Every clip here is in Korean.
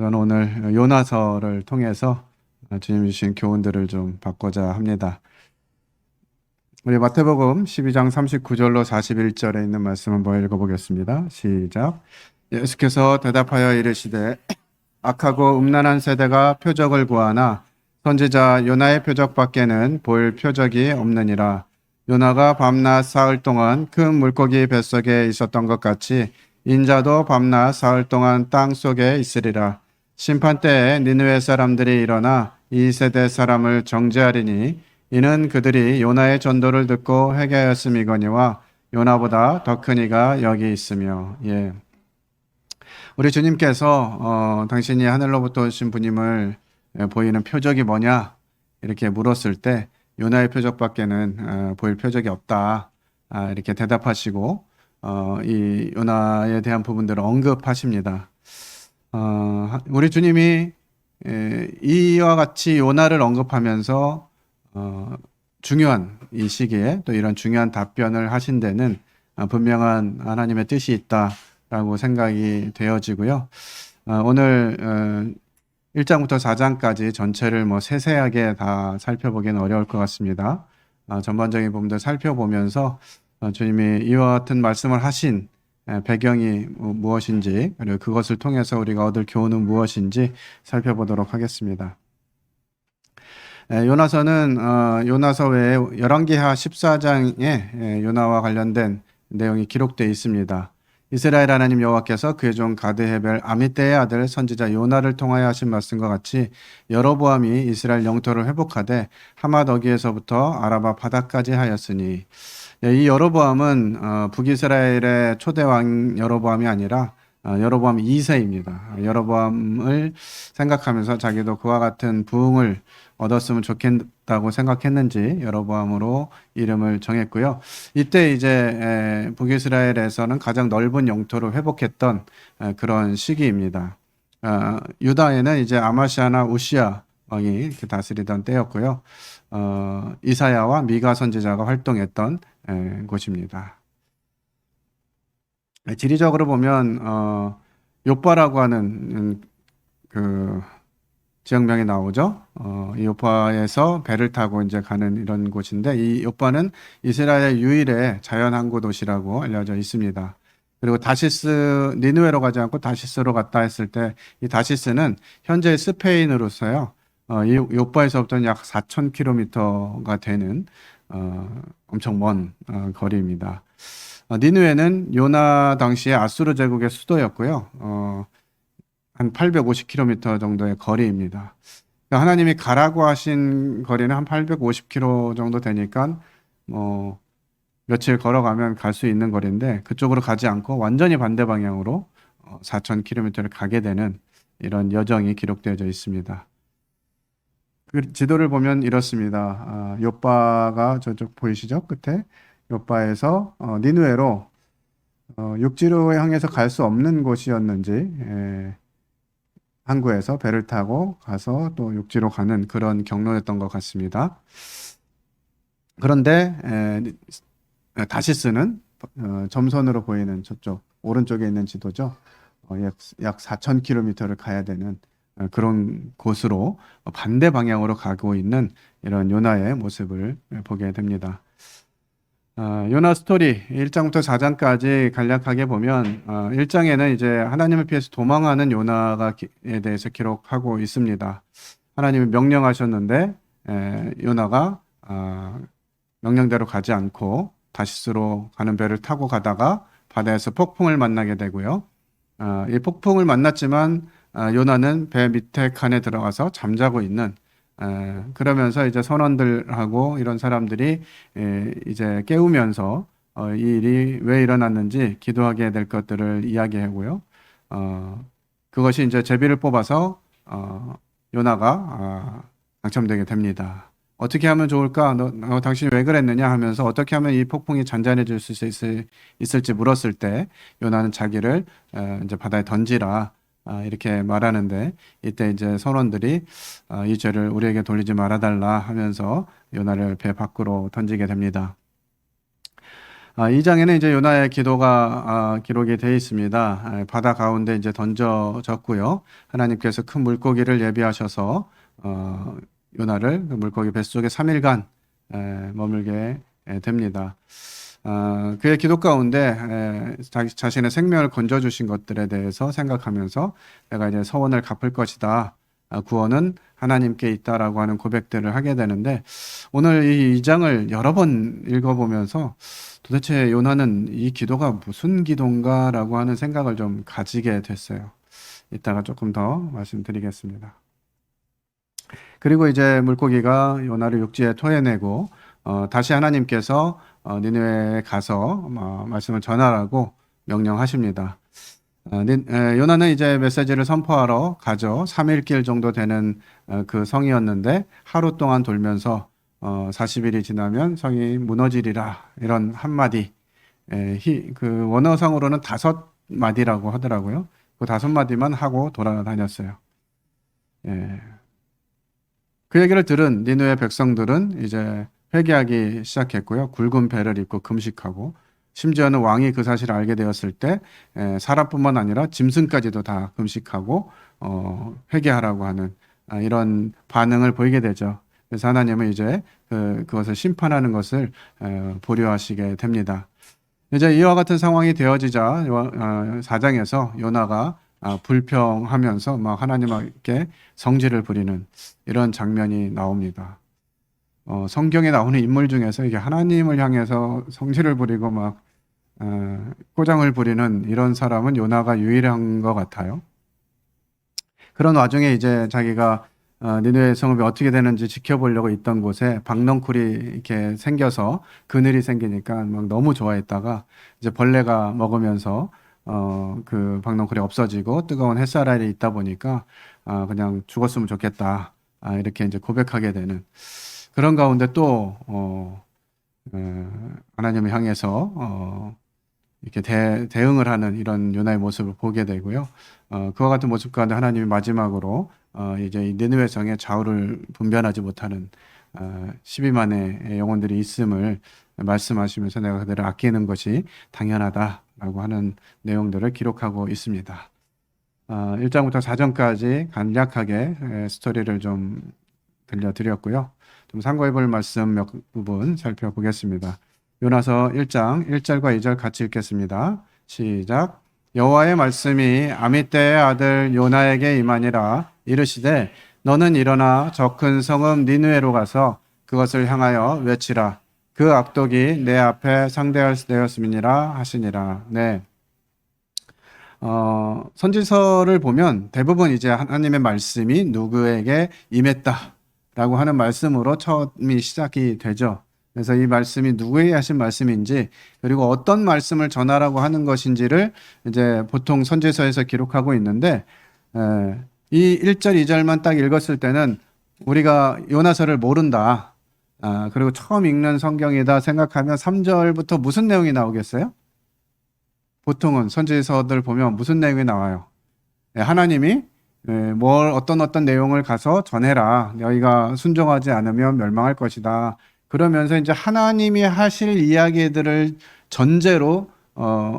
저는 오늘 요나서를 통해서 주님 주신 교훈들을 좀 받고자 합니다. 우리 마태복음 12장 39절로 41절에 있는 말씀 한번 읽어보겠습니다. 시작. 예수께서 대답하여 이르시되 악하고 음란한 세대가 표적을 구하나 선지자 요나의 표적밖에는 볼 표적이 없느니라. 요나가 밤낮 사흘 동안 큰 물고기 뱃속에 있었던 것 같이 인자도 밤낮 사흘 동안 땅 속에 있으리라. 심판 때에 니느웨 사람들이 일어나 이 세대 사람을 정죄하리니 이는 그들이 요나의 전도를 듣고 회개하였음이거니와 요나보다 더 큰 이가 여기 있으며. 예. 우리 주님께서 당신이 하늘로부터 오신 분임을 보이는 표적이 뭐냐 이렇게 물었을 때 요나의 표적밖에는 보일 표적이 없다 이렇게 대답하시고 이 요나에 대한 부분들을 언급하십니다. 우리 주님이 이와 같이 요나를 언급하면서 중요한 이 시기에 또 이런 중요한 답변을 하신 데는 분명한 하나님의 뜻이 있다라고 생각이 되어지고요. 오늘 1장부터 4장까지 전체를 세세하게 다 살펴보기는 어려울 것 같습니다. 전반적인 부분들 살펴보면서 주님이 이와 같은 말씀을 하신 배경이 무엇인지 그리고 그것을 통해서 우리가 얻을 교훈은 무엇인지 살펴보도록 하겠습니다. 요나서는 요나서 외에 열왕기하 14장에 요나와 관련된 내용이 기록되어 있습니다. 이스라엘 하나님 여호와께서 그의 종 가드 헤벨 아미떼의 아들 선지자 요나를 통하여 하신 말씀과 같이 여로보암이 이스라엘 영토를 회복하되 하맛 어귀에서부터 아라바 바다까지 하였으니, 이 여로보암은 북이스라엘의 초대 왕 여로보암이 아니라 여로보암 2세입니다. 여로보암을 생각하면서 자기도 그와 같은 부흥을 얻었으면 좋겠다고 생각했는지 여로보암으로 이름을 정했고요. 이때 이제 북이스라엘에서는 가장 넓은 영토를 회복했던 그런 시기입니다. 유다에는 이제 아마시아나 우시아 왕이 다스리던 때였고요. 이사야와 미가 선지자가 활동했던 곳입니다. 지리적으로 보면 요빠라고 하는 그 지역명이 나오죠. 이 요빠에서 배를 타고 이제 가는 이런 곳인데, 이 요빠는 이스라엘 유일의 자연항구 도시라고 알려져 있습니다. 그리고 다시스, 니느웨로 가지 않고 다시스로 갔다 했을 때 이 다시스는 현재 스페인으로서요. 이 요빠에서부터는 약 4,000km가 되는 엄청 먼 거리입니다. 니느웨는 요나 당시에 아수르 제국의 수도였고요. 한 850km 정도의 거리입니다. 그러니까 하나님이 가라고 하신 거리는 한 850km 정도 되니까 며칠 걸어가면 갈 수 있는 거리인데, 그쪽으로 가지 않고 완전히 반대 방향으로 4,000km를 가게 되는 이런 여정이 기록되어져 있습니다. 그 지도를 보면 이렇습니다. 요빠가 저쪽 보이시죠? 끝에 요빠에서 니느웨로 육지로 향해서 갈 수 없는 곳이었는지 항구에서 배를 타고 가서 또 육지로 가는 그런 경로였던 것 같습니다. 그런데 다시스는 점선으로 보이는 저쪽 오른쪽에 있는 지도죠. 약 4,000km를 가야 되는 그런 곳으로 반대 방향으로 가고 있는 이런 요나의 모습을 보게 됩니다. 요나 스토리 1장부터 4장까지 간략하게 보면 1장에는 이제 하나님을 피해서 도망하는 요나에 대해서 기록하고 있습니다. 하나님이 명령하셨는데 요나가 명령대로 가지 않고 다시스로 가는 배를 타고 가다가 바다에서 폭풍을 만나게 되고요. 이 폭풍을 만났지만 요나는 배 밑에 칸에 들어가서 잠자고 있는, 그러면서 이제 선원들하고 이런 사람들이 이제 깨우면서 이 일이 왜 일어났는지 기도하게 될 것들을 이야기하고요. 그것이 이제 제비를 뽑아서 요나가 당첨되게 됩니다. 어떻게 하면 좋을까? 너 당신이 왜 그랬느냐 하면서 어떻게 하면 이 폭풍이 잔잔해질 수 있을지 물었을 때 요나는 자기를 이제 바다에 던지라 이렇게 말하는데, 이때 이제 선원들이 이 죄를 우리에게 돌리지 말아달라 하면서 요나를 배 밖으로 던지게 됩니다. 2장에는 이제 요나의 기도가 기록이 되어 있습니다. 바다 가운데 이제 던져졌고요. 하나님께서 큰 물고기를 예비하셔서 요나를 그 물고기 뱃속에 3일간 머물게 됩니다. 그의 기도 가운데 자신의 생명을 건져주신 것들에 대해서 생각하면서 내가 이제 서원을 갚을 것이다. 구원은 하나님께 있다라고 하는 고백들을 하게 되는데, 오늘 이 2장을 여러 번 읽어보면서 도대체 요나는 이 기도가 무슨 기도인가라고 하는 생각을 좀 가지게 됐어요. 이따가 조금 더 말씀드리겠습니다. 그리고 이제 물고기가 요나를 육지에 토해내고 다시 하나님께서 니느웨에 가서 말씀을 전하라고 명령하십니다. 요나는 이제 메시지를 선포하러 가죠. 3일길 정도 되는 그 성이었는데 하루 동안 돌면서 40일이 지나면 성이 무너지리라, 이런 한마디, 그 원어상으로는 5마디라고 하더라고요. 그 5마디만 하고 돌아다녔어요. 그 얘기를 들은 니느웨 백성들은 이제 회개하기 시작했고요. 굵은 배를 입고 금식하고, 심지어는 왕이 그 사실을 알게 되었을 때 사람뿐만 아니라 짐승까지도 다 금식하고 회개하라고 하는 이런 반응을 보이게 되죠. 그래서 하나님은 이제 그것을 심판하는 것을 보류하시게 됩니다. 이제 이와 같은 상황이 되어지자 4장에서 요나가 불평하면서 막 하나님께 성질을 부리는 이런 장면이 나옵니다. 성경에 나오는 인물 중에서 이게 하나님을 향해서 성질을 부리고 막 꼬장을 부리는 이런 사람은 요나가 유일한 것 같아요. 그런 와중에 이제 자기가 니느웨 성읍이 어떻게 되는지 지켜보려고 있던 곳에 박넝쿨이 이렇게 생겨서 그늘이 생기니까 막 너무 좋아했다가 이제 벌레가 먹으면서 그 박넝쿨이 없어지고 뜨거운 햇살 아래 있다 보니까 그냥 죽었으면 좋겠다, 이렇게 이제 고백하게 되는 그런 가운데 또 하나님을 향해서 이렇게 대응을 하는 이런 요나의 모습을 보게 되고요. 그와 같은 모습 가운데 하나님이 마지막으로 이제 이 니느웨 성에 좌우를 분별하지 못하는 12만의 영혼들이 있음을 말씀하시면서 내가 그들을 아끼는 것이 당연하다라고 하는 내용들을 기록하고 있습니다. 1장부터 4장까지 간략하게 스토리를 좀 들려드렸고요. 좀 참고해 볼 말씀 몇 부분 살펴보겠습니다. 요나서 1장 1절과 2절 같이 읽겠습니다. 시작. 여호와의 말씀이 아미떼의 아들 요나에게 임하니라. 이르시되 너는 일어나 저 큰 성읍 니느웨로 가서 그것을 향하여 외치라. 그 악독이 내 앞에 상대하였음이니라 하시니라. 네. 선지서를 보면 대부분 이제 하나님의 말씀이 누구에게 임했다라고 하는 말씀으로 처음이 시작이 되죠. 그래서 이 말씀이 누구에게 하신 말씀인지, 그리고 어떤 말씀을 전하라고 하는 것인지를 이제 보통 선지서에서 기록하고 있는데, 이 1절, 2절만 딱 읽었을 때는 우리가 요나서를 모른다, 그리고 처음 읽는 성경이다 생각하면 3절부터 무슨 내용이 나오겠어요? 보통은 선지서들 보면 무슨 내용이 나와요? 하나님이 어떤 내용을 가서 전해라. 너희가 순종하지 않으면 멸망할 것이다. 그러면서 이제 하나님이 하실 이야기들을 전제로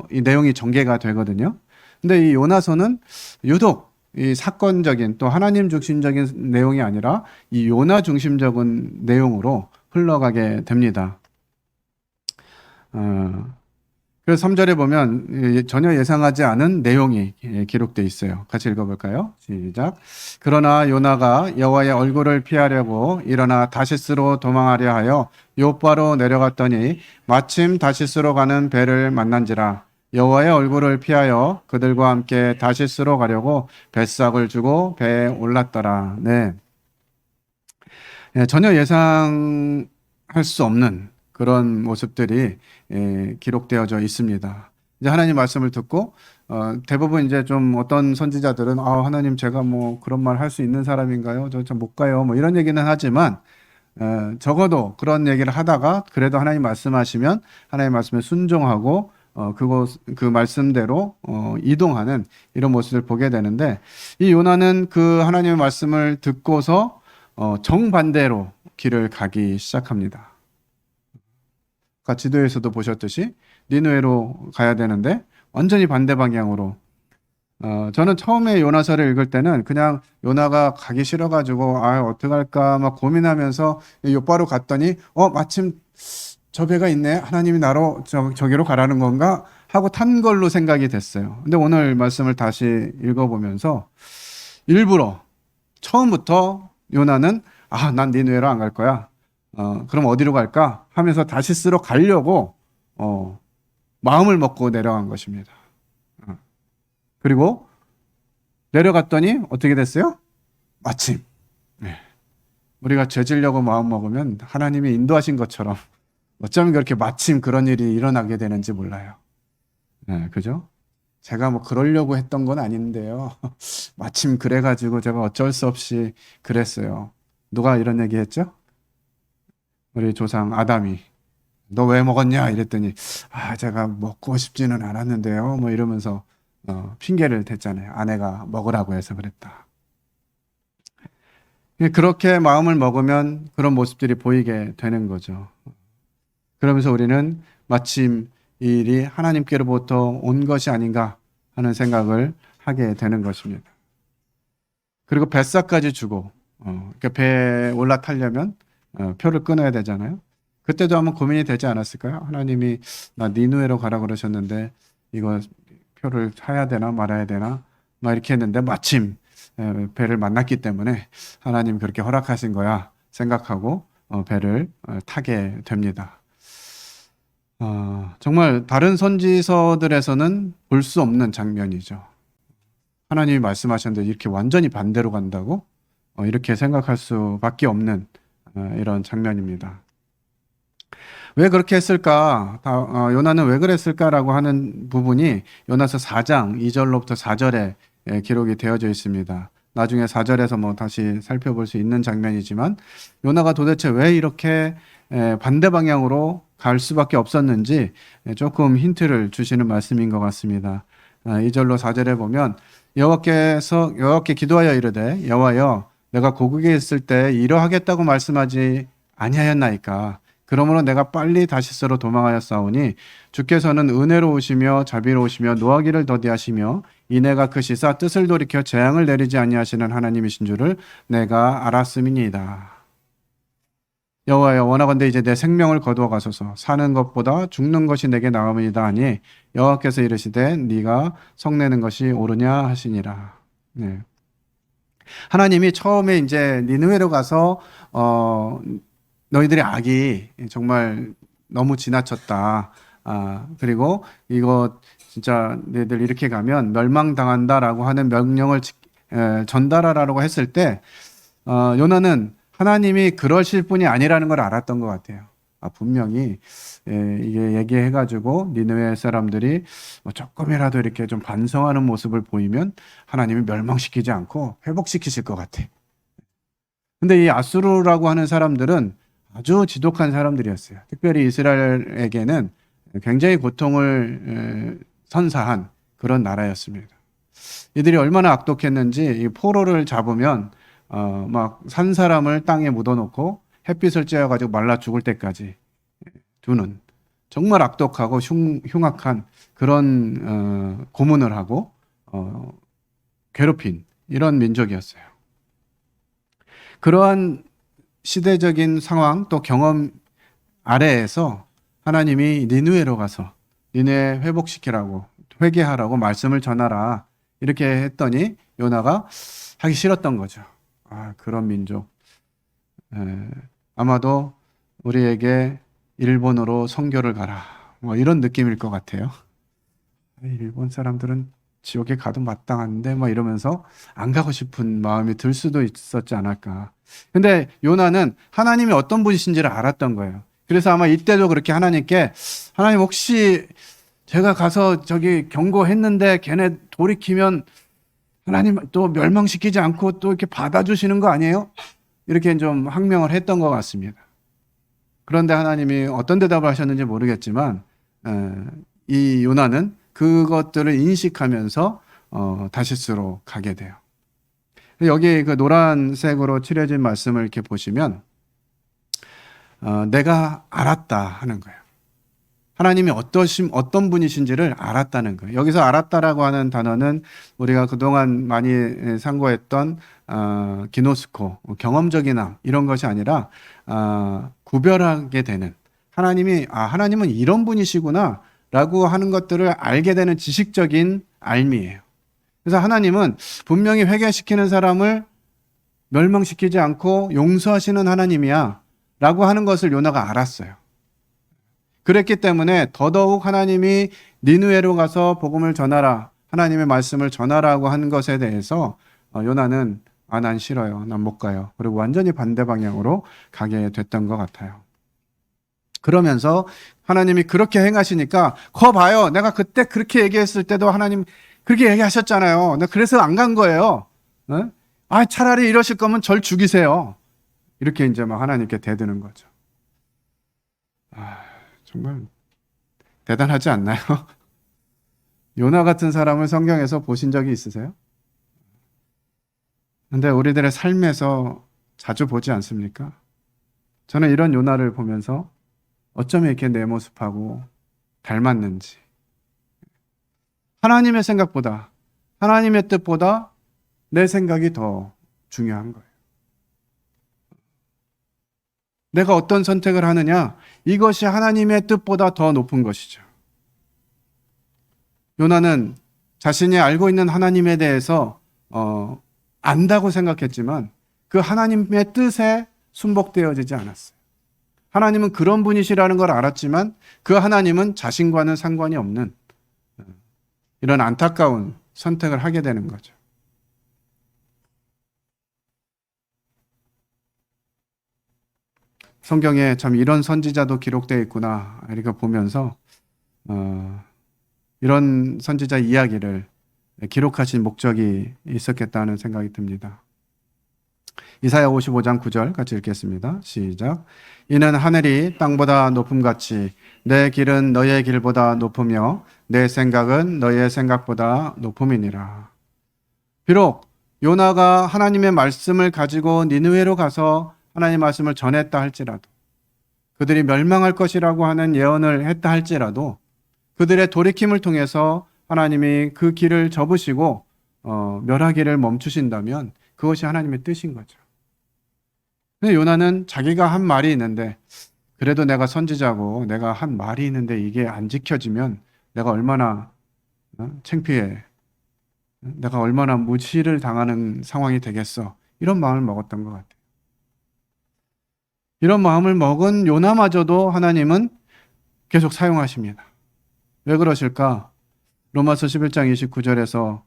이 내용이 전개가 되거든요. 근데 이 요나서는 유독 이 사건적인 또 하나님 중심적인 내용이 아니라 이 요나 중심적인 내용으로 흘러가게 됩니다. 그래서 3절에 보면 전혀 예상하지 않은 내용이 기록되어 있어요. 같이 읽어볼까요? 시작. 그러나 요나가 여호와의 얼굴을 피하려고 일어나 다시스로 도망하려 하여 요바로 내려갔더니 마침 다시스로 가는 배를 만난지라. 여호와의 얼굴을 피하여 그들과 함께 다시스로 가려고 뱃삭을 주고 배에 올랐더라. 네. 전혀 예상할 수 없는 그런 모습들이 기록되어져 있습니다. 이제 하나님 말씀을 듣고 대부분 이제 좀 어떤 선지자들은 하나님 제가 뭐 그런 말 할 수 있는 사람인가요? 저 못 가요. 뭐 이런 얘기는 하지만 적어도 그런 얘기를 하다가 그래도 하나님 말씀하시면 하나님 말씀에 순종하고 그 말씀대로 이동하는 이런 모습을 보게 되는데, 이 요나는 그 하나님의 말씀을 듣고서 정반대로 길을 가기 시작합니다. 아까 지도에서도 보셨듯이 니느웨로 가야 되는데 완전히 반대 방향으로. 저는 처음에 요나서를 읽을 때는 그냥 요나가 가기 싫어가지고 어떡할까 막 고민하면서 요바로 갔더니 마침 저 배가 있네. 하나님이 나로 저기로 가라는 건가 하고 탄 걸로 생각이 됐어요. 근데 오늘 말씀을 다시 읽어보면서 일부러 처음부터 요나는 난 니느웨로 안 갈 거야. 그럼 어디로 갈까 하면서 다시스로 가려고 마음을 먹고 내려간 것입니다. 그리고 내려갔더니 어떻게 됐어요? 마침 우리가 죄지려고 마음 먹으면 하나님이 인도하신 것처럼 어쩌면 그렇게 마침 그런 일이 일어나게 되는지 몰라요. 그죠? 제가 뭐 그러려고 했던 건 아닌데요. 마침 그래가지고 제가 어쩔 수 없이 그랬어요. 누가 이런 얘기 했죠? 우리 조상 아담이. 너 왜 먹었냐? 이랬더니 제가 먹고 싶지는 않았는데요. 뭐 이러면서 핑계를 댔잖아요. 아내가 먹으라고 해서 그랬다. 그렇게 마음을 먹으면 그런 모습들이 보이게 되는 거죠. 그러면서 우리는 마침 이 일이 하나님께로부터 온 것이 아닌가 하는 생각을 하게 되는 것입니다. 그리고 뱃사까지 주고 그러니까 배에 올라타려면 표를 끊어야 되잖아요. 그때도 한번 고민이 되지 않았을까요? 하나님이 나 니느웨로 가라 그러셨는데 이거 표를 사야 되나 말아야 되나 막 이렇게 했는데 마침 배를 만났기 때문에 하나님 그렇게 허락하신 거야 생각하고 배를 타게 됩니다. 정말 다른 선지서들에서는 볼 수 없는 장면이죠. 하나님이 말씀하셨는데 이렇게 완전히 반대로 간다고? 이렇게 생각할 수밖에 없는 이런 장면입니다. 왜 그렇게 했을까? 요나는 왜 그랬을까라고 하는 부분이 요나서 4장 2절로부터 4절에 기록이 되어져 있습니다. 나중에 4절에서 뭐 다시 살펴볼 수 있는 장면이지만 요나가 도대체 왜 이렇게 반대 방향으로 갈 수밖에 없었는지 조금 힌트를 주시는 말씀인 것 같습니다. 2절로 4절에 보면 여호와께 기도하여 이르되 여호와여 내가 고국에 있을 때 이러하겠다고 말씀하지 아니하였나이까. 그러므로 내가 빨리 다시스로 도망하였사오니 주께서는 은혜로우시며 자비로우시며 노하기를 더디하시며 이내가 크시사 뜻을 돌이켜 재앙을 내리지 아니하시는 하나님이신 줄을 내가 알았음이니이다. 여호와여 원하건대 이제 내 생명을 거두어 가소서. 사는 것보다 죽는 것이 내게 나음이다 하니 여호와께서 이르시되 네가 성내는 것이 옳으냐 하시니라. 네. 하나님이 처음에 이제 니느웨로 가서 너희들의 악이 정말 너무 지나쳤다. 그리고 이거 진짜 너희들 이렇게 가면 멸망당한다라고 하는 명령을 전달하라고 했을 때 요나는 하나님이 그러실 분이 아니라는 걸 알았던 것 같아요. 분명히 이게 얘기해가지고 니느웨 사람들이 조금이라도 이렇게 좀 반성하는 모습을 보이면 하나님이 멸망시키지 않고 회복시키실 것 같아. 근데 이 아수르라고 하는 사람들은 아주 지독한 사람들이었어요. 특별히 이스라엘에게는 굉장히 고통을 선사한 그런 나라였습니다. 이들이 얼마나 악독했는지 이 포로를 잡으면 막 산 사람을 땅에 묻어놓고 햇빛을 쬐어가지고 말라 죽을 때까지 두는 정말 악독하고 흉악한 그런 고문을 하고 괴롭힌 이런 민족이었어요. 그러한 시대적인 상황 또 경험 아래에서 하나님이 니느웨로 가서 니느웨 회복시키라고 회개하라고 말씀을 전하라 이렇게 했더니 요나가 하기 싫었던 거죠. 그런 민족 아마도 우리에게 일본으로 선교를 가라 뭐 이런 느낌일 것 같아요. 일본 사람들은 지옥에 가도 마땅한데 뭐 이러면서 안 가고 싶은 마음이 들 수도 있었지 않을까. 근데 요나는 하나님이 어떤 분이신지를 알았던 거예요. 그래서 아마 이때도 그렇게 하나님께 하나님 혹시 제가 가서 저기 경고했는데 걔네 돌이키면 하나님 또 멸망시키지 않고 또 이렇게 받아주시는 거 아니에요? 이렇게 좀 항명을 했던 것 같습니다. 그런데 하나님이 어떤 대답을 하셨는지 모르겠지만 이 요나는 그것들을 인식하면서 다시스로 가게 돼요. 여기 그 노란색으로 칠해진 말씀을 이렇게 보시면 내가 알았다 하는 거예요. 하나님이 어떤 분이신지를 알았다는 거예요. 여기서 알았다라고 하는 단어는 우리가 그동안 많이 상고했던 기노스코, 경험적인 암 이런 것이 아니라 구별하게 되는 하나님은 이런 분이시구나 라고 하는 것들을 알게 되는 지식적인 알미예요. 그래서 하나님은 분명히 회개시키는 사람을 멸망시키지 않고 용서하시는 하나님이야 라고 하는 것을 요나가 알았어요. 그랬기 때문에 더더욱 하나님이 니느웨로 가서 복음을 전하라, 하나님의 말씀을 전하라고 한 것에 대해서 요나는 난 싫어요. 난 못 가요. 그리고 완전히 반대 방향으로 가게 됐던 것 같아요. 그러면서 하나님이 그렇게 행하시니까 거 봐요. 내가 그때 그렇게 얘기했을 때도 하나님 그렇게 얘기하셨잖아요. 나 그래서 안 간 거예요. 차라리 이러실 거면 절 죽이세요. 이렇게 이제 막 하나님께 대드는 거죠. 정말 대단하지 않나요? 요나 같은 사람을 성경에서 보신 적이 있으세요? 근데 우리들의 삶에서 자주 보지 않습니까? 저는 이런 요나를 보면서 어쩜 이렇게 내 모습하고 닮았는지. 하나님의 생각보다, 하나님의 뜻보다 내 생각이 더 중요한 거예요. 내가 어떤 선택을 하느냐, 이것이 하나님의 뜻보다 더 높은 것이죠. 요나는 자신이 알고 있는 하나님에 대해서 안다고 생각했지만 그 하나님의 뜻에 순복되어지지 않았어요. 하나님은 그런 분이시라는 걸 알았지만 그 하나님은 자신과는 상관이 없는 이런 안타까운 선택을 하게 되는 거죠. 성경에 참 이런 선지자도 기록되어 있구나 이렇게 보면서 이런 선지자 이야기를 기록하신 목적이 있었겠다는 생각이 듭니다. 이사야 55장 9절 같이 읽겠습니다. 시작. 이는 하늘이 땅보다 높음같이 내 길은 너의 길보다 높으며 내 생각은 너의 생각보다 높음이니라. 비록 요나가 하나님의 말씀을 가지고 니느웨로 가서 하나님의 말씀을 전했다 할지라도, 그들이 멸망할 것이라고 하는 예언을 했다 할지라도 그들의 돌이킴을 통해서 하나님이 그 길을 접으시고 멸하기를 멈추신다면 그것이 하나님의 뜻인 거죠. 근데 요나는 자기가 한 말이 있는데, 그래도 내가 선지자고 내가 한 말이 있는데 이게 안 지켜지면 내가 얼마나 창피해, 내가 얼마나 무시를 당하는 상황이 되겠어, 이런 마음을 먹었던 것 같아요. 이런 마음을 먹은 요나마저도 하나님은 계속 사용하십니다. 왜 그러실까? 로마서 11장 29절에서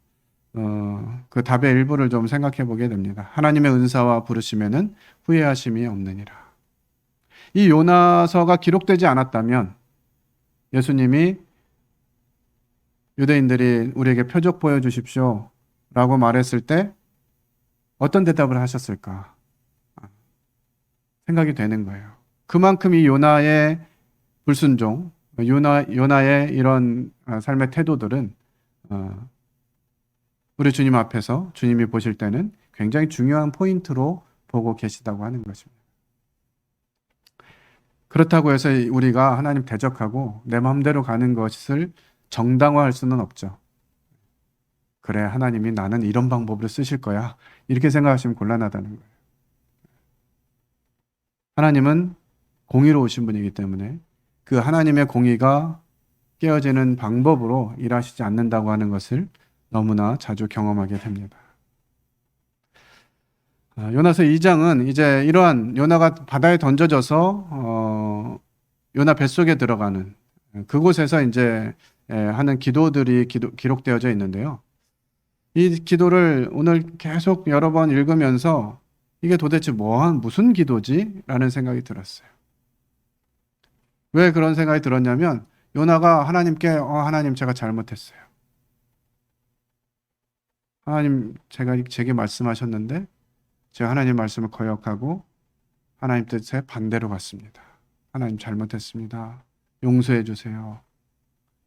그 답의 일부를 좀 생각해 보게 됩니다. 하나님의 은사와 부르심에는 후회하심이 없느니라. 이 요나서가 기록되지 않았다면 예수님이 유대인들이 우리에게 표적 보여주십시오 라고 말했을 때 어떤 대답을 하셨을까 생각이 되는 거예요. 그만큼 이 요나의 불순종, 요나의 이런 삶의 태도들은 우리 주님 앞에서 주님이 보실 때는 굉장히 중요한 포인트로 보고 계시다고 하는 것입니다. 그렇다고 해서 우리가 하나님 대적하고 내 마음대로 가는 것을 정당화할 수는 없죠. 그래, 하나님이 나는 이런 방법으로 쓰실 거야, 이렇게 생각하시면 곤란하다는 거예요. 하나님은 공의로우신 분이기 때문에 그 하나님의 공의가 깨어지는 방법으로 일하시지 않는다고 하는 것을 너무나 자주 경험하게 됩니다. 요나서 2장은 이제 이러한 요나가 바다에 던져져서 요나 뱃속에 들어가는 그곳에서 이제 하는 기도들이 기록되어져 있는데요. 이 기도를 오늘 계속 여러 번 읽으면서 이게 도대체 무슨 기도지? 라는 생각이 들었어요. 왜 그런 생각이 들었냐면 요나가 하나님께 하나님, 제가 잘못했어요. 하나님, 제게 말씀하셨는데 제가 하나님 말씀을 거역하고 하나님 뜻에 반대로 갔습니다. 하나님, 잘못했습니다. 용서해 주세요.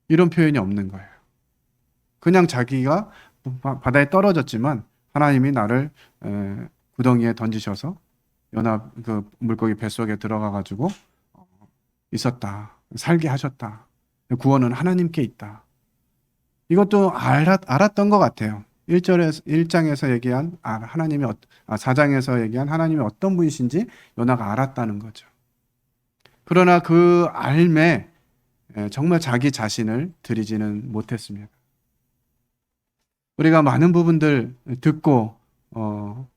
이런 표현이 없는 거예요. 그냥 자기가 바다에 떨어졌지만 하나님이 나를 구덩이에 던지셔서 그 물고기 뱃속에 들어가 가지고 있었다, 살게 하셨다, 구원은 하나님께 있다. 이것도 알았던 것 같아요. 1장에서 얘기한 하나님이 4장에서 얘기한 하나님이 어떤 분이신지 요나가 알았다는 거죠. 그러나 그 알매 정말 자기 자신을 드리지는 못했습니다. 우리가 많은 부분들 듣고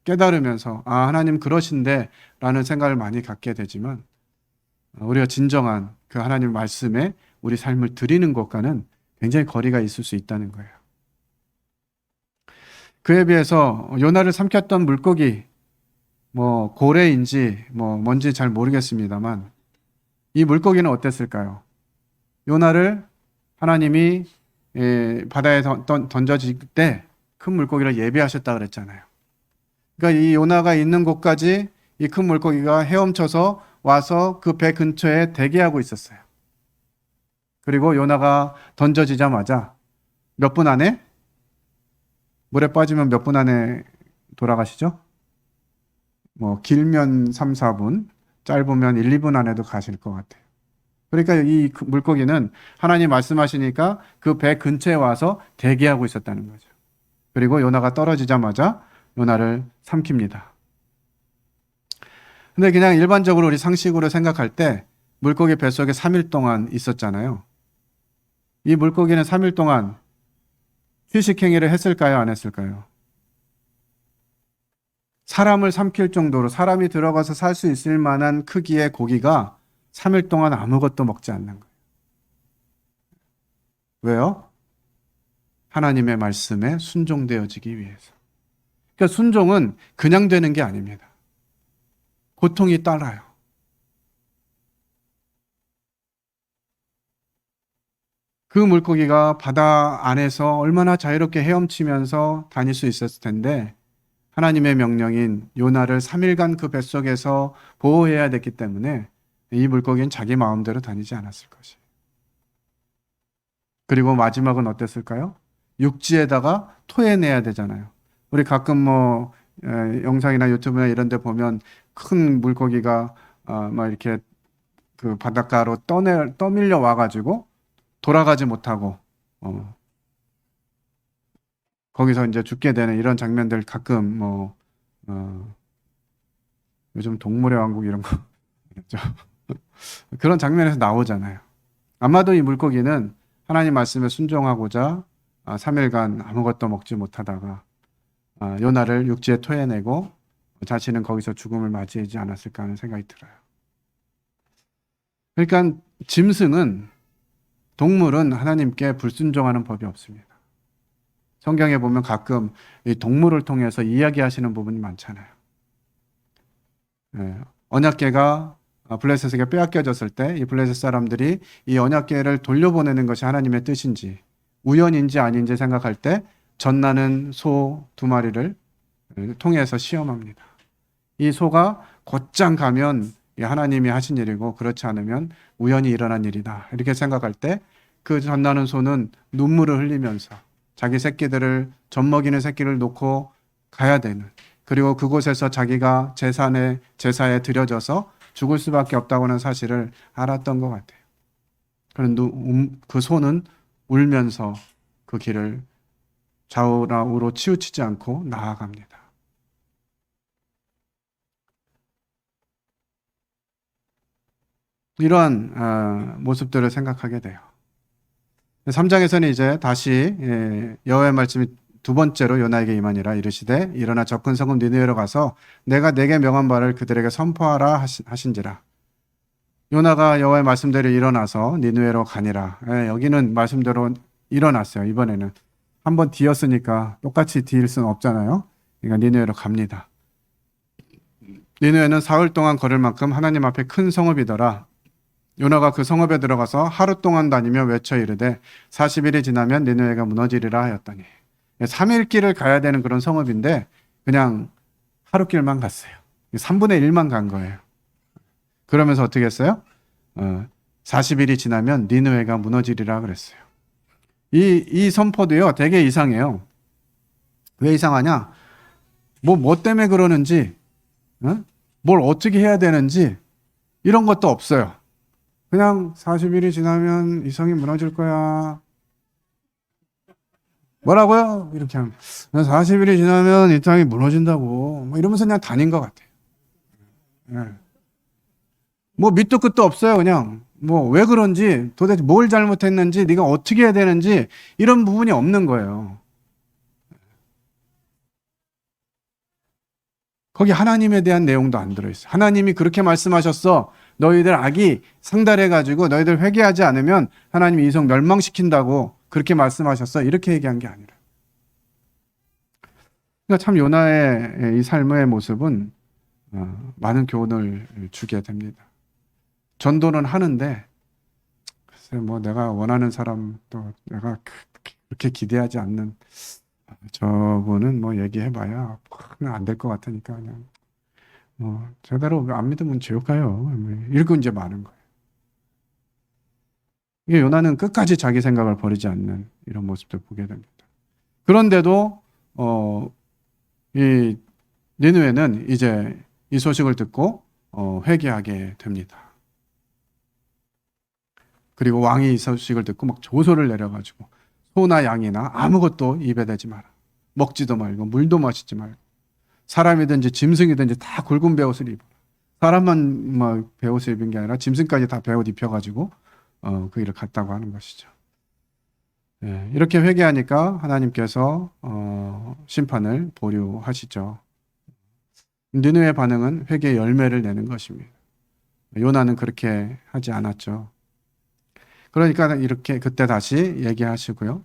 깨달으면서 하나님 그러신데 라는 생각을 많이 갖게 되지만 우리가 진정한 그 하나님 말씀에 우리 삶을 드리는 것과는 굉장히 거리가 있을 수 있다는 거예요. 그에 비해서 요나를 삼켰던 물고기 고래인지 뭔지 잘 모르겠습니다만 이 물고기는 어땠을까요? 요나를 하나님이 바다에 던져질 때 큰 물고기를 예비하셨다 그랬잖아요. 그러니까 이 요나가 있는 곳까지 이 큰 물고기가 헤엄쳐서 와서 그 배 근처에 대기하고 있었어요. 그리고 요나가 던져지자마자 몇 분 안에? 물에 빠지면 몇 분 안에 돌아가시죠? 길면 3, 4분, 짧으면 1, 2분 안에도 가실 것 같아요. 그러니까 이 물고기는 하나님 말씀하시니까 그 배 근처에 와서 대기하고 있었다는 거죠. 그리고 요나가 떨어지자마자 요나를 삼킵니다. 근데 그냥 일반적으로 우리 상식으로 생각할 때 물고기 뱃속에 3일 동안 있었잖아요. 이 물고기는 3일 동안 휴식 행위를 했을까요? 안 했을까요? 사람을 삼킬 정도로 사람이 들어가서 살 수 있을 만한 크기의 고기가 3일 동안 아무것도 먹지 않는 거예요. 왜요? 하나님의 말씀에 순종되어지기 위해서. 그러니까 순종은 그냥 되는 게 아닙니다. 고통이 따라요. 그 물고기가 바다 안에서 얼마나 자유롭게 헤엄치면서 다닐 수 있었을 텐데 하나님의 명령인 요나를 3일간 그 뱃속에서 보호해야 됐기 때문에 이 물고기는 자기 마음대로 다니지 않았을 것이에요. 그리고 마지막은 어땠을까요? 육지에다가 토해내야 되잖아요. 우리 가끔 영상이나 유튜브나 이런 데 보면 큰 물고기가 막 이렇게 그 바닷가로 떠밀려 와가지고 돌아가지 못하고 거기서 이제 죽게 되는 이런 장면들 가끔 요즘 동물의 왕국 이런 거 그런 장면에서 나오잖아요. 아마도 이 물고기는 하나님 말씀에 순종하고자 3일간 아무것도 먹지 못하다가 요나를 육지에 토해내고 자신은 거기서 죽음을 맞이하지 않았을까 하는 생각이 들어요. 그러니까 짐승은 동물은 하나님께 불순종하는 법이 없습니다. 성경에 보면 가끔 이 동물을 통해서 이야기하시는 부분이 많잖아요. 언약궤가 블레셋에게 빼앗겨졌을 때 이 블레셋 사람들이 이 언약궤를 돌려보내는 것이 하나님의 뜻인지 우연인지 아닌지 생각할 때 젖나는 소 2마리를 통해서 시험합니다. 이 소가 곧장 가면 하나님이 하신 일이고 그렇지 않으면 우연히 일어난 일이다. 이렇게 생각할 때 그 젖나는 소는 눈물을 흘리면서 자기 새끼들을 젖먹이는 새끼를 놓고 가야 되는 그리고 그곳에서 자기가 제사에 드려져서 죽을 수밖에 없다고 하는 사실을 알았던 것 같아요. 그 소는 울면서 그 길을 좌우로 치우치지 않고 나아갑니다. 이러한 모습들을 생각하게 돼요. 3장에서는 이제 다시 여호와의 말씀이 두 번째로 요나에게 임하니라 이르시되 일어나 접근 성읍 니느웨로 가서 내가 내게 명한 바를 그들에게 선포하라 하신지라. 요나가 여호와의 말씀대로 일어나서 니느웨로 가니라. 여기는 말씀대로 일어났어요. 이번에는 한번 뒤였으니까 똑같이 뒤일 수는 없잖아요. 그러니까 니느웨로 갑니다. 니느웨는 사흘 동안 걸을 만큼 하나님 앞에 큰 성읍이더라. 요나가 그 성읍에 들어가서 하루 동안 다니며 외쳐 이르되 40일이 지나면 니느웨가 무너지리라 하였더니 3일 길을 가야 되는 그런 성읍인데 그냥 하루 길만 갔어요. 3분의 1만 간 거예요. 그러면서 어떻게 했어요? 40일이 지나면 니느웨가 무너지리라 그랬어요. 이 선포도요 되게 이상해요. 왜 이상하냐? 뭐 때문에 그러는지 뭘 어떻게 해야 되는지 이런 것도 없어요. 그냥 40일이 지나면 이 성이 무너질 거야. 뭐라고요? 이렇게 하면 40일이 지나면 이 땅이 무너진다고 뭐 이러면서 그냥 다닌 것 같아요. 예. 뭐 밑도 끝도 없어요. 그냥 뭐 왜 그런지 도대체 뭘 잘못했는지 네가 어떻게 해야 되는지 이런 부분이 없는 거예요. 거기 하나님에 대한 내용도 안 들어있어요. 하나님이 그렇게 말씀하셨어. 너희들 악이 상달해가지고 너희들 회개하지 않으면 하나님이 이 성 멸망시킨다고 그렇게 말씀하셨어. 이렇게 얘기한 게 아니라. 그러니까 참 요나의 이 삶의 모습은 많은 교훈을 주게 됩니다. 전도는 하는데 글쎄 뭐 내가 원하는 사람 또 내가 그렇게 기대하지 않는 저분은 뭐 얘기해봐야 안 될 것 같으니까 그냥 뭐 제대로 안 믿으면 지옥 가요. 이러고 이제 많은 거예요. 이게 요나는 끝까지 자기 생각을 버리지 않는 이런 모습도 보게 됩니다. 그런데도 이 니느웨는 이제 이 소식을 듣고 회개하게 됩니다. 그리고 왕이 이 소식을 듣고 막 조소를 내려가지고 소나 양이나 아무것도 입에 대지 마라. 먹지도 말고 물도 마시지 말고 사람이든지 짐승이든지 다 굵은 베옷을 입어라. 사람만 막 베옷을 입은 게 아니라 짐승까지 다 베옷 입혀가지고 그 일을 갔다고 하는 것이죠. 예, 이렇게 회개하니까 하나님께서 심판을 보류하시죠. 느느웨의 반응은 회개의 열매를 내는 것입니다. 요나는 그렇게 하지 않았죠. 그러니까 이렇게 그때 다시 얘기하시고요.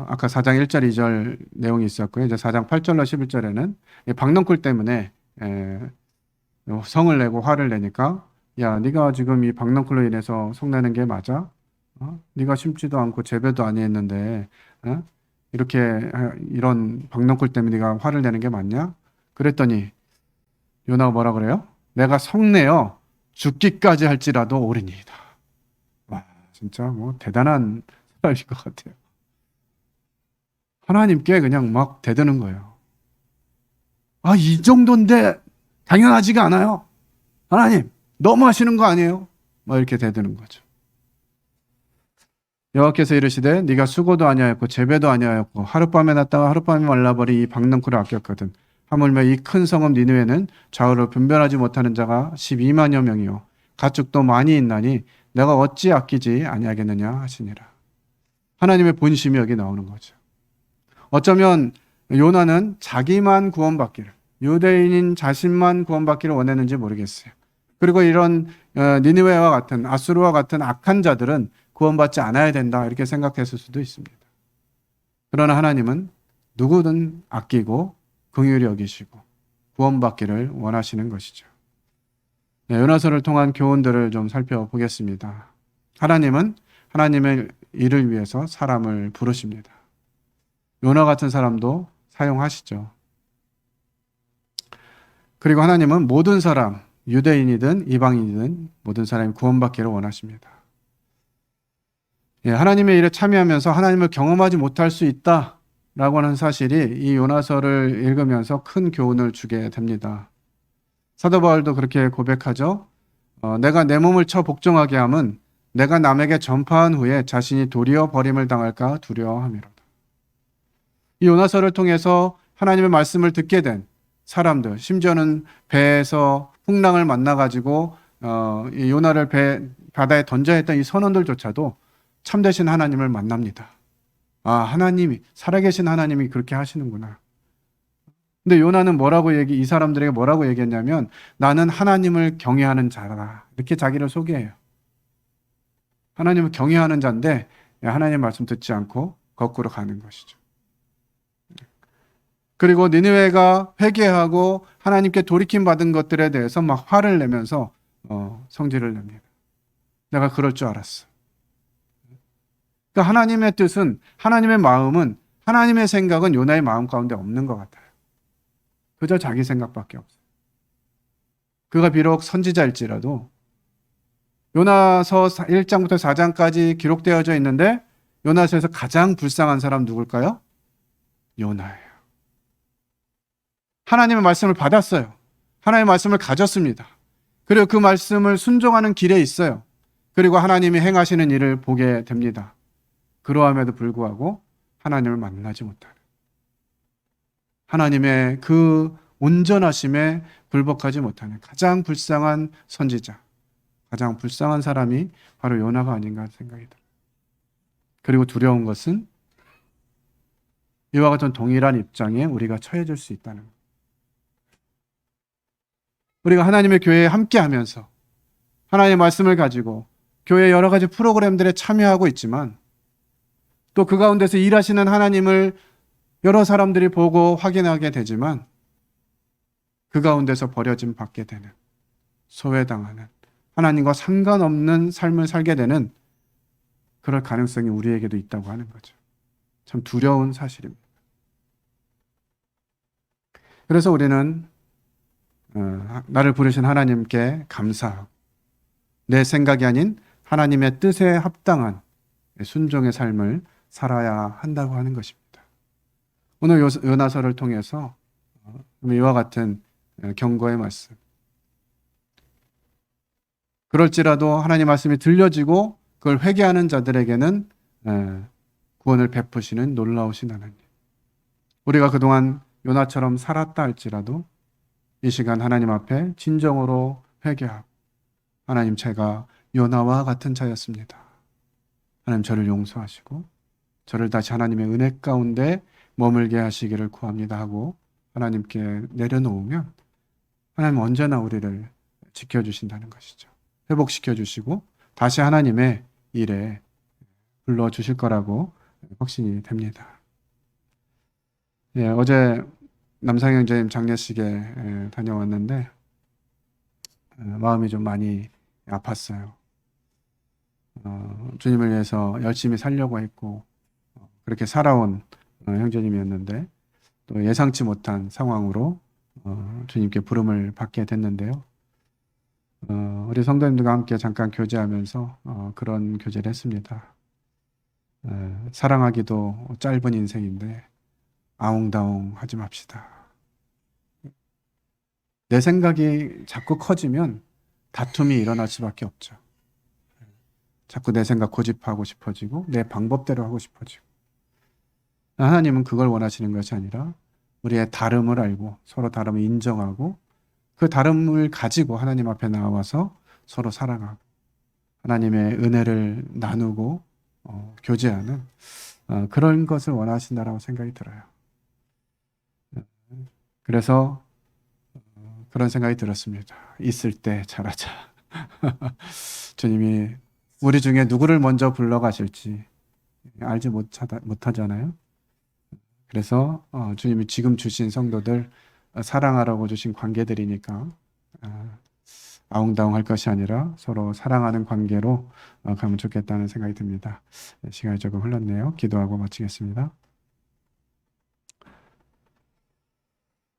아까 4장 1절 2절 내용이 있었고요. 이제 4장 8절로 11절에는 박넝쿨 때문에 성을 내고 화를 내니까 야, 네가 지금 이 박넝쿨로 인해서 성내는 게 맞아? 네가 심지도 않고 재배도 안 했는데 이렇게 이런 박넝쿨 때문에 네가 화를 내는 게 맞냐? 그랬더니 요나가 뭐라 그래요? 내가 성내어 죽기까지 할지라도 옳으니이다. 와, 진짜 뭐 대단한 사람인 것 같아요. 하나님께 그냥 막 대드는 거예요. 이 정도인데 당연하지가 않아요. 하나님, 너무 하시는 거 아니에요? 막 이렇게 대드는 거죠. 여호와께서 이르시되 네가 수고도 아니하였고 재배도 아니하였고 하룻밤에 났다가 하룻밤에 말라버린 이 박넝쿨을 아꼈거든. 하물며 이 큰 성읍 니느웨는 좌우로 분별하지 못하는 자가 12만여 명이요 가축도 많이 있나니 내가 어찌 아끼지 아니하겠느냐 하시니라. 하나님의 본심이 여기 나오는 거죠. 어쩌면 요나는 자기만 구원받기를, 유대인인 자신만 구원받기를 원했는지 모르겠어요. 그리고 이런 니느웨와 같은 아수르와 같은 악한 자들은 구원받지 않아야 된다 이렇게 생각했을 수도 있습니다. 그러나 하나님은 누구든 아끼고 긍휼히 여기시고 구원받기를 원하시는 것이죠. 네, 요나서를 통한 교훈들을 좀 살펴보겠습니다. 하나님은 하나님의 일을 위해서 사람을 부르십니다. 요나 같은 사람도 사용하시죠. 그리고 하나님은 모든 사람, 유대인이든 이방인이든 모든 사람이 구원받기를 원하십니다. 예, 하나님의 일에 참여하면서 하나님을 경험하지 못할 수 있다라고 하는 사실이 이 요나서를 읽으면서 큰 교훈을 주게 됩니다. 사도 바울도 그렇게 고백하죠. 내가 내 몸을 쳐 복종하게 함은 내가 남에게 전파한 후에 자신이 도리어 버림을 당할까 두려워함이로다. 이 요나서를 통해서 하나님의 말씀을 듣게 된 사람들, 심지어는 배에서 풍랑을 만나가지고 이 요나를 바다에 던져야 했던 이 선원들조차도 참되신 하나님을 만납니다. 하나님이, 살아계신 하나님이 그렇게 하시는구나. 근데 요나는 이 사람들에게 뭐라고 얘기했냐면 나는 하나님을 경외하는 자라. 이렇게 자기를 소개해요. 하나님을 경외하는 자인데 하나님의 말씀 듣지 않고 거꾸로 가는 것이죠. 그리고 니느웨가 회개하고 하나님께 돌이킴 받은 것들에 대해서 막 화를 내면서 성질을 냅니다. 내가 그럴 줄 알았어. 그러니까 하나님의 뜻은, 하나님의 마음은, 하나님의 생각은 요나의 마음 가운데 없는 것 같아요. 그저 자기 생각밖에 없어요. 그가 비록 선지자일지라도 요나서 1장부터 4장까지 기록되어져 있는데 요나서에서 가장 불쌍한 사람 누굴까요? 요나예요. 하나님의 말씀을 받았어요. 하나님의 말씀을 가졌습니다. 그리고 그 말씀을 순종하는 길에 있어요. 그리고 하나님이 행하시는 일을 보게 됩니다. 그러함에도 불구하고 하나님을 만나지 못하는, 하나님의 그 온전하심에 굴복하지 못하는 가장 불쌍한 선지자, 가장 불쌍한 사람이 바로 요나가 아닌가 생각이 들어요. 그리고 두려운 것은 이와 같은 동일한 입장에 우리가 처해질 수 있다는 것. 우리가 하나님의 교회에 함께하면서 하나님의 말씀을 가지고 교회 여러 가지 프로그램들에 참여하고 있지만, 또 그 가운데서 일하시는 하나님을 여러 사람들이 보고 확인하게 되지만, 그 가운데서 버려짐 받게 되는, 소외당하는, 하나님과 상관없는 삶을 살게 되는 그럴 가능성이 우리에게도 있다고 하는 거죠. 참 두려운 사실입니다. 그래서 우리는 나를 부르신 하나님께 감사하고 내 생각이 아닌 하나님의 뜻에 합당한 순종의 삶을 살아야 한다고 하는 것입니다. 오늘 요나서를 통해서 이와 같은 경고의 말씀, 그럴지라도 하나님 말씀이 들려지고 그걸 회개하는 자들에게는 구원을 베푸시는 놀라우신 하나님, 우리가 그동안 요나처럼 살았다 할지라도 이 시간 하나님 앞에 진정으로 회개하고, 하나님, 제가 요나와 같은 자였습니다. 하나님, 저를 용서하시고 저를 다시 하나님의 은혜 가운데 머물게 하시기를 구합니다 하고 하나님께 내려놓으면 하나님 언제나 우리를 지켜주신다는 것이죠. 회복시켜 주시고 다시 하나님의 일에 불러주실 거라고 확신이 됩니다. 예, 어제 남상형제님 장례식에 다녀왔는데 마음이 좀 많이 아팠어요. 주님을 위해서 열심히 살려고 했고 그렇게 살아온 형제님이었는데 또 예상치 못한 상황으로 주님께 부름을 받게 됐는데요. 우리 성도님들과 함께 잠깐 교제하면서 그런 교제를 했습니다. 사랑하기도 짧은 인생인데 아웅다웅 하지 맙시다. 내 생각이 자꾸 커지면 다툼이 일어날 수밖에 없죠. 자꾸 내 생각 고집하고 싶어지고 내 방법대로 하고 싶어지고, 하나님은 그걸 원하시는 것이 아니라 우리의 다름을 알고 서로 다름을 인정하고 그 다름을 가지고 하나님 앞에 나와서 서로 사랑하고 하나님의 은혜를 나누고 교제하는 그런 것을 원하신다라고 생각이 들어요. 그래서 그런 생각이 들었습니다. 있을 때 잘하자. 주님이 우리 중에 누구를 먼저 불러가실지 알지 못하잖아요. 그래서 주님이 지금 주신 성도들 사랑하라고 주신 관계들이니까 아웅다웅할 것이 아니라 서로 사랑하는 관계로 가면 좋겠다는 생각이 듭니다. 시간이 조금 흘렀네요. 기도하고 마치겠습니다.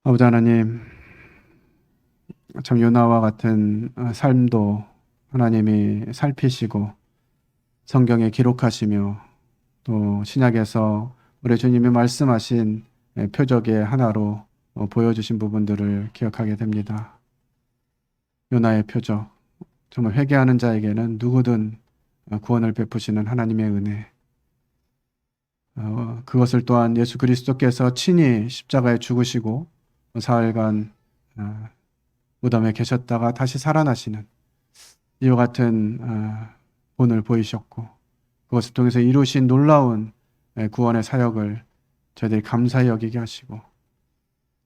아버지 하나님, 참 요나와 같은 삶도 하나님이 살피시고 성경에 기록하시며 또 신약에서 우리 주님이 말씀하신 표적의 하나로 보여주신 부분들을 기억하게 됩니다. 요나의 표적, 정말 회개하는 자에게는 누구든 구원을 베푸시는 하나님의 은혜, 그것을 또한 예수 그리스도께서 친히 십자가에 죽으시고 사흘간 무덤에 계셨다가 다시 살아나시는 이와 같은 본을 보이셨고, 그것을 통해서 이루신 놀라운 구원의 사역을 저희들이 감사히 여기게 하시고,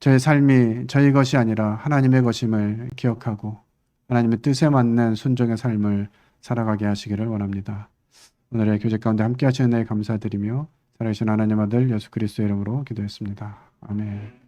저의 삶이 저희 것이 아니라 하나님의 것임을 기억하고 하나님의 뜻에 맞는 순종의 삶을 살아가게 하시기를 원합니다. 오늘의 교제 가운데 함께 하시는 은혜에 감사드리며 살아계신 하나님 아들 예수 그리스도의 이름으로 기도했습니다. 아멘.